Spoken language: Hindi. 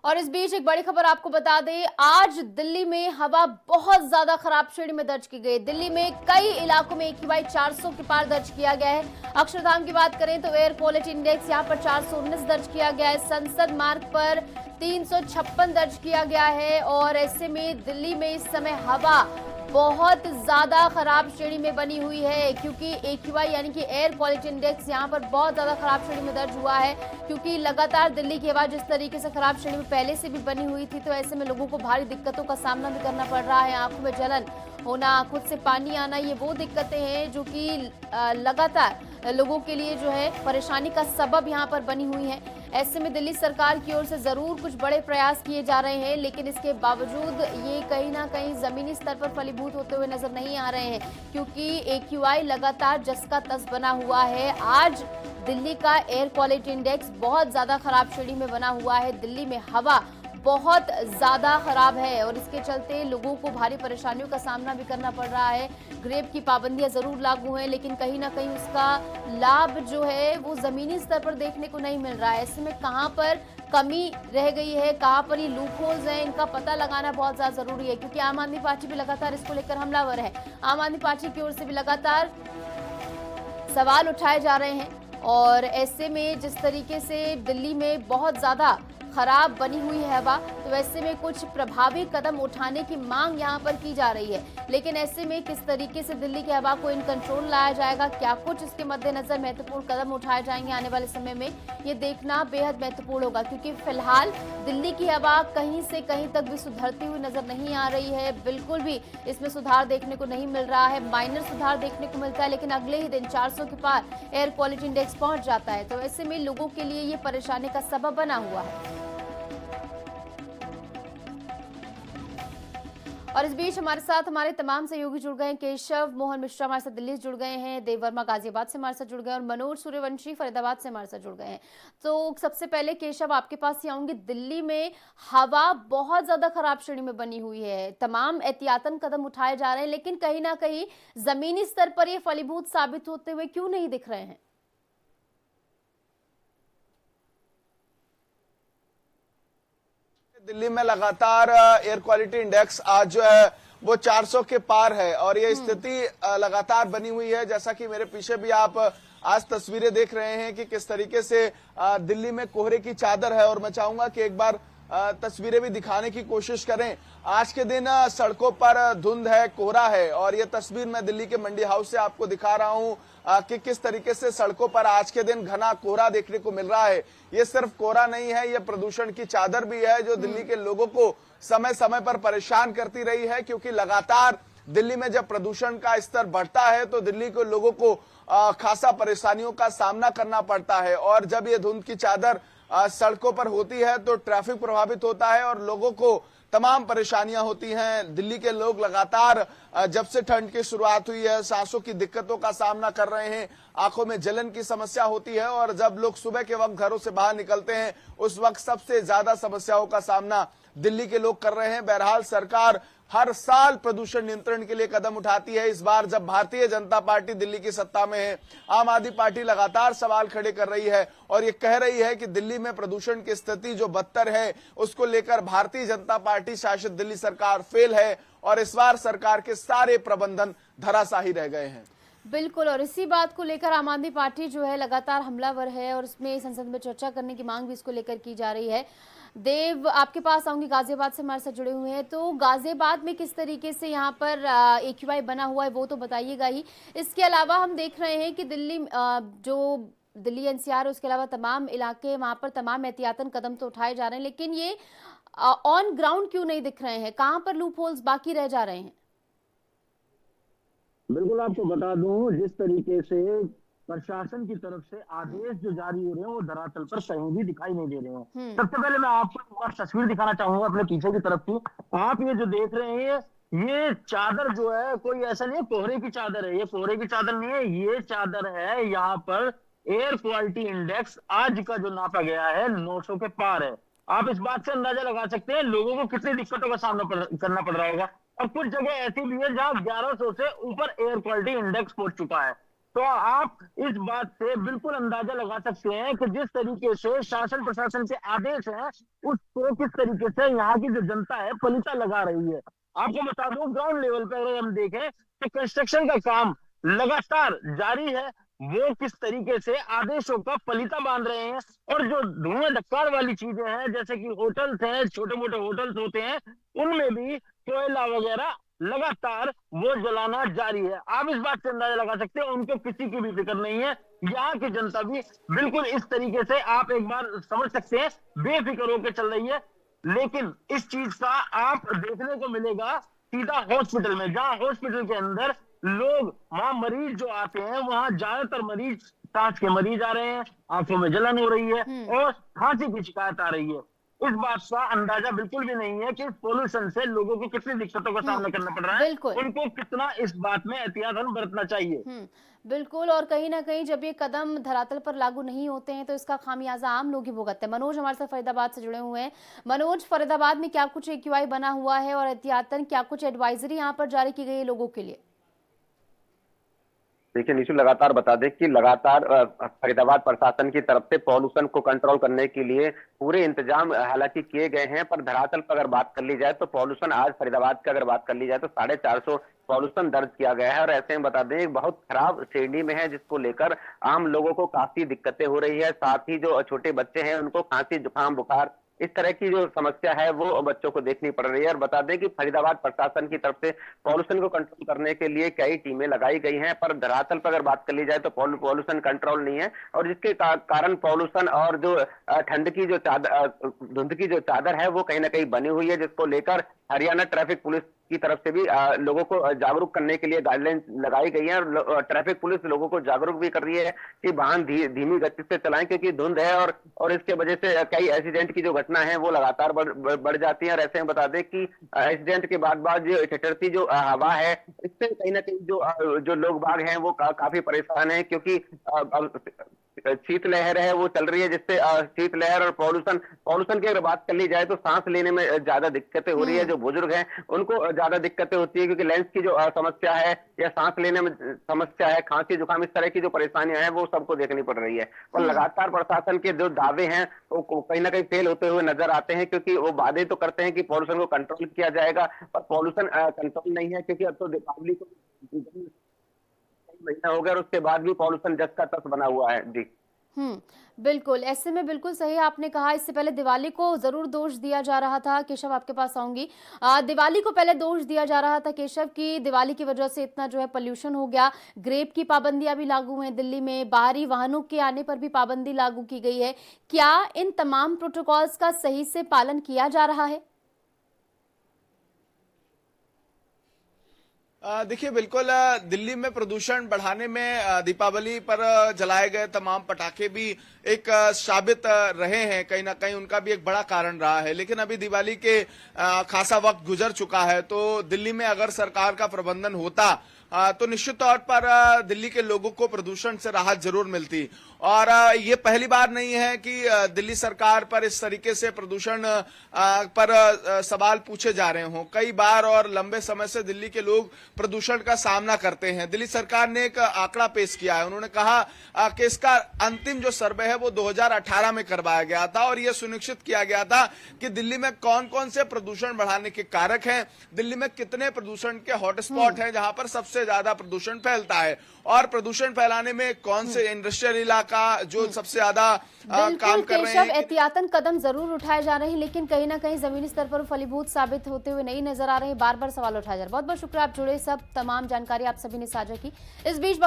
और इस बीच एक बड़ी खबर आपको बता दें, आज दिल्ली में हवा बहुत ज्यादा खराब श्रेणी में दर्ज की गई। दिल्ली में कई इलाकों में AQI 400 के पार दर्ज किया गया है। अक्षरधाम की बात करें तो एयर क्वालिटी इंडेक्स यहां पर 419 दर्ज किया गया है। संसद मार्ग पर 356 दर्ज किया गया है और ऐसे में दिल्ली में इस समय हवा बहुत ज्यादा खराब श्रेणी में बनी हुई है, क्योंकि AQI यानी कि एयर क्वालिटी इंडेक्स यहां पर बहुत ज्यादा खराब श्रेणी में दर्ज हुआ है। क्योंकि लगातार दिल्ली की हवा जिस तरीके से खराब श्रेणी में पहले से भी बनी हुई थी, तो ऐसे में लोगों को भारी दिक्कतों का सामना भी करना पड़ रहा है। आंखों में जलन होना, आंखों से पानी आना, ये वो दिक्कतें हैं जो कि लगातार लोगों के लिए जो है परेशानी का सबब यहाँ पर बनी हुई है। ऐसे में दिल्ली सरकार की ओर से जरूर कुछ बड़े प्रयास किए जा रहे हैं, लेकिन इसके बावजूद ये कहीं ना कहीं जमीनी स्तर पर फलीभूत होते हुए नजर नहीं आ रहे हैं, क्योंकि AQI लगातार जस का तस बना हुआ है। आज दिल्ली का एयर क्वालिटी इंडेक्स बहुत ज्यादा खराब श्रेणी में बना हुआ है। दिल्ली में हवा बहुत ज्यादा खराब है और इसके चलते लोगों को भारी परेशानियों का सामना भी करना पड़ रहा है। ग्रेप की पाबंदियां जरूर लागू हैं, लेकिन कहीं ना कहीं उसका लाभ जो है वो जमीनी स्तर पर देखने को नहीं मिल रहा है। ऐसे में कहां पर कमी रह गई है, कहां पर ये लूप होल्स हैं, इनका पता लगाना बहुत ज्यादा जरूरी है, क्योंकि आम आदमी पार्टी भी लगातार इसको लेकर हमलावर है। आम आदमी पार्टी की ओर से भी लगातार सवाल उठाए जा रहे हैं और ऐसे में जिस तरीके से दिल्ली में बहुत ज्यादा खराब बनी हुई है हवा, तो ऐसे में कुछ प्रभावी कदम उठाने की मांग यहां पर की जा रही है। लेकिन ऐसे में किस तरीके से दिल्ली की हवा को इन कंट्रोल लाया जाएगा, क्या कुछ इसके मद्देनजर महत्वपूर्ण कदम उठाए जाएंगे आने वाले समय में, ये देखना बेहद महत्वपूर्ण होगा। क्योंकि फिलहाल दिल्ली की हवा कहीं से कहीं तक भी सुधरती हुई नजर नहीं आ रही है। बिल्कुल भी इसमें सुधार देखने को नहीं मिल रहा है। माइनर सुधार देखने को मिलता है, लेकिन अगले ही दिन 400 के पार एयर क्वालिटी इंडेक्स पहुंच जाता है। तो ऐसे में लोगों के लिए ये परेशानी का सबब बना हुआ है। और इस बीच हमारे साथ हमारे तमाम सहयोगी जुड़ गए हैं। केशव मोहन मिश्रा हमारे साथ दिल्ली से जुड़ गए हैं, देव वर्मा गाजियाबाद से हमारे साथ जुड़ गए हैं और मनोज सूर्यवंशी फरीदाबाद से हमारे साथ जुड़ गए हैं। तो सबसे पहले केशव, आपके पास ही आऊंगी। दिल्ली में हवा बहुत ज्यादा खराब श्रेणी में बनी हुई है, तमाम एहतियातन कदम उठाए जा रहे हैं, लेकिन कहीं ना कहीं जमीनी स्तर पर ये फलीभूत साबित होते हुए क्यों नहीं दिख रहे हैं? दिल्ली में लगातार एयर क्वालिटी इंडेक्स आज जो है वो 400 के पार है और ये स्थिति लगातार बनी हुई है। जैसा कि मेरे पीछे भी आप आज तस्वीरें देख रहे हैं कि किस तरीके से दिल्ली में कोहरे की चादर है, और मैं चाहूंगा कि एक बार तस्वीरें भी दिखाने की कोशिश करें। आज के दिन सड़कों पर धुंध है, कोहरा है, और ये तस्वीर मैं दिल्ली के मंडी हाउस से आपको दिखा रहा हूं कि किस तरीके से सड़कों पर आज के दिन घना कोहरा देखने को मिल रहा है। ये सिर्फ कोहरा नहीं है, ये प्रदूषण की चादर भी है जो दिल्ली के लोगों को समय समय पर परेशान करती रही है। क्योंकि लगातार दिल्ली में जब प्रदूषण का स्तर बढ़ता है तो दिल्ली के लोगों को खासा परेशानियों का सामना करना पड़ता है, और जब ये धुंध की चादर सड़कों पर होती है तो ट्रैफिक प्रभावित होता है और लोगों को तमाम परेशानियां होती हैं। दिल्ली के लोग लगातार जब से ठंड की शुरुआत हुई है सांसों की दिक्कतों का सामना कर रहे हैं, आंखों में जलन की समस्या होती है, और जब लोग सुबह के वक्त घरों से बाहर निकलते हैं उस वक्त सबसे ज्यादा समस्याओं का सामना दिल्ली के लोग कर रहे हैं। बहरहाल सरकार हर साल प्रदूषण नियंत्रण के लिए कदम उठाती है। इस बार जब भारतीय जनता पार्टी दिल्ली की सत्ता में है, आम आदमी पार्टी लगातार सवाल खड़े कर रही है और ये कह रही है कि दिल्ली में प्रदूषण की स्थिति जो बदतर है उसको लेकर भारतीय जनता पार्टी शासित दिल्ली सरकार फेल है, और इस बार सरकार के सारे प्रबंधन धराशायी रह गए हैं। बिल्कुल, और इसी बात को लेकर आम आदमी पार्टी जो है लगातार हमलावर है और उसमें संसद में चर्चा करने की मांग भी इसको लेकर की जा रही है। देव, आपके पास आऊंगी, गाजियाबाद से हमारे साथ जुड़े हुए हैं। तो गाजियाबाद में किस तरीके से यहाँ पर AQI बना हुआ है वो तो बताइएगा ही। इसके अलावा हम देख रहे हैं कि दिल्ली NCR उसके अलावा तमाम इलाके, वहां पर तमाम एहतियातन कदम तो उठाए जा रहे हैं, लेकिन ये ऑन ग्राउंड क्यों नहीं दिख रहे हैं? कहाँ पर लूप होल्स बाकी रह जा रहे हैं? बिल्कुल, आपको बता दूं, जिस तरीके से प्रशासन की तरफ से आदेश जो जारी हो रहे हैं वो धरातल पर कहीं भी दिखाई नहीं दे रहे हैं। सबसे पहले मैं आपको एक बार तस्वीर दिखाना चाहूंगा अपने पीछे की तरफ की। आप ये जो देख रहे हैं ये चादर जो है कोई ऐसा नहीं है कोहरे की चादर है, ये कोहरे की चादर नहीं है, ये चादर है। यहाँ पर एयर क्वालिटी इंडेक्स आज का जो नापा गया है 900 के पार है। आप इस बात से अंदाजा लगा सकते हैं लोगों को कितनी दिक्कतों का सामना करना पड़ रहा होगा। और कुछ जगह ऐसी भी है जहां 1100 से ऊपर एयर क्वालिटी इंडेक्स पहुंच चुका है। तो आप इस बात से बिल्कुल अंदाजा लगा सकते हैं कि जिस तरीके से शासन प्रशासन के आदेश है, उसको किस तरीके से यहाँ की जो जनता है पलीता लगा रही है। आपको बता दूं, ग्राउंड लेवल पर अगर हम देखें तो कंस्ट्रक्शन का काम लगातार जारी है। वो किस तरीके से आदेशों का पलीता बांध रहे हैं, और जो धुएं धक्कार वाली चीजें हैं, जैसे कि होटल्स हैं, छोटे मोटे होटल्स होते हैं, उनमें भी कोयला वगैरह लगातार वो जलाना जारी है। आप इस बात से अंदाजा लगा सकते हैं उनको किसी की भी फिक्र नहीं है। यहाँ की जनता भी बिल्कुल इस तरीके से आप एक बार समझ सकते हैं बेफिक्र होकर चल रही है। लेकिन इस चीज का आप देखने को मिलेगा सीधा हॉस्पिटल में, जहां हॉस्पिटल के अंदर लोग, वहां मरीज जो आते हैं, वहां ज्यादातर मरीज सांस के मरीज आ रहे हैं, आंखों में जलन हो रही है और खांसी की शिकायत आ रही है। इस बात का अंदाजा बिल्कुल भी नहीं है कि पोल्यूशन से लोगों को कितनी दिक्कतों का सामना करना पड़ रहा है, उनको कितना इस बात में एहतियातन बरतना चाहिए। बिल्कुल, और कहीं ना कहीं जब ये कदम धरातल पर लागू नहीं होते हैं तो इसका खामियाजा आम लोग ही भुगतते हैं। मनोज हमारे साथ फरीदाबाद से जुड़े हुए हैं। मनोज, फरीदाबाद में क्या कुछ AQI बना हुआ है और एहतियातन क्या कुछ एडवाइजरी यहाँ पर जारी की गई है लोगों के लिए? देखिए निशु, लगातार बता दें कि लगातार फरीदाबाद प्रशासन की तरफ से पॉल्यूशन को कंट्रोल करने के लिए पूरे इंतजाम हालांकि किए गए हैं, पर धरातल पर अगर बात कर ली जाए तो पॉल्यूशन आज फरीदाबाद की अगर बात कर ली जाए तो 450 पॉल्यूशन दर्ज किया गया है। और ऐसे में बता दें बहुत खराब श्रेणी में है, जिसको लेकर आम लोगों को काफी दिक्कतें हो रही है। साथ ही जो छोटे बच्चे हैं उनको खांसी, जुकाम, बुखार, इस तरह की जो समस्या है वो बच्चों को देखनी पड़ रही है। और बता दें कि फरीदाबाद प्रशासन की तरफ से पॉल्यूशन को कंट्रोल करने के लिए कई टीमें लगाई गई हैं, पर धरातल पर अगर बात कर ली जाए तो पॉल्यूशन कंट्रोल नहीं है। और जिसके कारण पॉल्यूशन और जो ठंड की जो धुंध की जो चादर है वो कहीं ना कहीं बनी हुई है, जिसको लेकर हरियाणा ट्रैफिक पुलिस की तरफ से भी लोगों को जागरूक करने के लिए गाइडलाइन लगाई गई है। और ट्रैफिक पुलिस लोगों को जागरूक भी कर रही है कि वाहन धीमी गति से चलाएं, क्योंकि धुंध है और इसके वजह से कई एक्सीडेंट की जो घटना है वो लगातार बढ़ जाती है। और ऐसे में बता दें कि एक्सीडेंट के बाद जो ठिठुरती जो हवा है, इससे कहीं ना कहीं जो लोग बाग हैं वो काफी परेशान है, क्योंकि शीतलहर है वो चल रही है, जिससे शीतलहर और पॉल्यूशन की अगर बात कर ली जाए तो सांस लेने में ज्यादा दिक्कतें हो रही है। जो बुजुर्ग हैं उनको ज्यादा दिक्कतें होती है, क्योंकि लेंस की जो समस्या है या सांस लेने में समस्या है, खांसी जुकाम, इस तरह की जो परेशानियां हैं वो सबको देखनी पड़ रही है। और लगातार प्रशासन के जो दावे हैं वो कहीं ना कहीं फेल होते हुए नजर आते हैं, क्योंकि वो वादे तो करते हैं कि पॉल्यूशन को कंट्रोल किया जाएगा, पर पॉल्यूशन कंट्रोल नहीं है, क्योंकि अब तो दीपावली को महीना हो गया और उसके बाद भी पॉल्यूशन जस का तस बना हुआ है। जी बिल्कुल, ऐसे में बिल्कुल सही आपने कहा। इससे पहले दिवाली को जरूर दोष दिया जा रहा था, केशव आपके पास आऊंगी। दिवाली को पहले दोष दिया जा रहा था केशव की दिवाली की वजह से इतना जो है पोल्यूशन हो गया। ग्रेप की पाबंदियां भी लागू हैं दिल्ली में, बाहरी वाहनों के आने पर भी पाबंदी लागू की गई है। क्या इन तमाम प्रोटोकॉल्स का सही से पालन किया जा रहा है? देखिए बिल्कुल, दिल्ली में प्रदूषण बढ़ाने में दीपावली पर जलाए गए तमाम पटाखे भी एक साबित रहे हैं, कहीं ना कहीं उनका भी एक बड़ा कारण रहा है। लेकिन अभी दिवाली के खासा वक्त गुजर चुका है, तो दिल्ली में अगर सरकार का प्रबंधन होता तो निश्चित तौर पर दिल्ली के लोगों को प्रदूषण से राहत जरूर मिलती। और ये पहली बार नहीं है कि दिल्ली सरकार पर इस तरीके से प्रदूषण पर सवाल पूछे जा रहे हों। कई बार और लंबे समय से दिल्ली के लोग प्रदूषण का सामना करते हैं। दिल्ली सरकार ने एक आंकड़ा पेश किया है। उन्होंने कहा कि इसका अंतिम जो सर्वे है वो 2018 में करवाया गया था और यह सुनिश्चित किया गया था कि दिल्ली में कौन कौन से प्रदूषण बढ़ाने के कारक हैं, दिल्ली में कितने प्रदूषण के हॉटस्पॉट हैं जहां पर सबसे ज्यादा प्रदूषण फैलता है, और प्रदूषण फैलाने में कौन से इंडस्ट्रियल इलाका जो सबसे ज्यादा काम कर रहे हैं। एहतियातन कदम जरूर उठाए जा रहे हैं, लेकिन कहीं ना कहीं जमीनी स्तर पर फलीभूत साबित होते हुए नहीं नजर आ रहे हैं। बार बार सवाल उठाए जा रहे हैं। बहुत बहुत शुक्रिया, आप जुड़े, सब तमाम जानकारी आप सभी ने साझा की। इस बीच